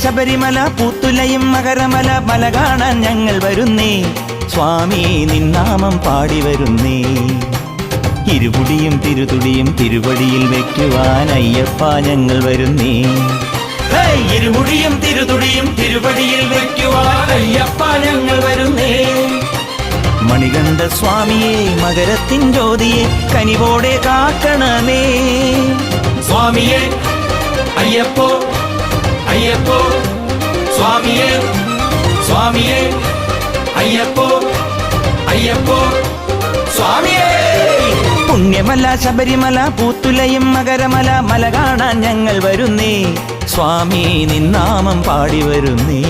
ശബരിമല പൂത്തുലയും മകരമല മല കാണാൻ ഞങ്ങൾ വരുന്നേ സ്വാമി നിന്നാമം പാടി വരുന്നേ ഇരുമുടിയും തിരുതുടിയും തിരുവടിയിൽ വെക്കുവാൻ അയ്യപ്പ ഞങ്ങൾ വരുന്നേ ഇരുമുടിയും തിരുതുടിയും തിരുവടിയിൽ വെക്കുവാൻ അയ്യപ്പ ഞങ്ങൾ വരുന്നേ മണികണ്ഠ സ്വാമിയെ മകരത്തിൻ ജ്യോതിയെ കനിവോടെ കാക്കണമേ സ്വാമിയെ അയ്യപ്പോ അയ്യപ്പോ സ്വാമിയെ സ്വാമിയെ അയ്യപ്പോ അയ്യപ്പോ സ്വാമിയെ പുണ്യമല ശബരിമല പൂത്തുലയും മകരമല മല കാണാൻ ഞങ്ങൾ വരുന്നേ സ്വാമി നിന്നാമം പാടി വരുന്നേ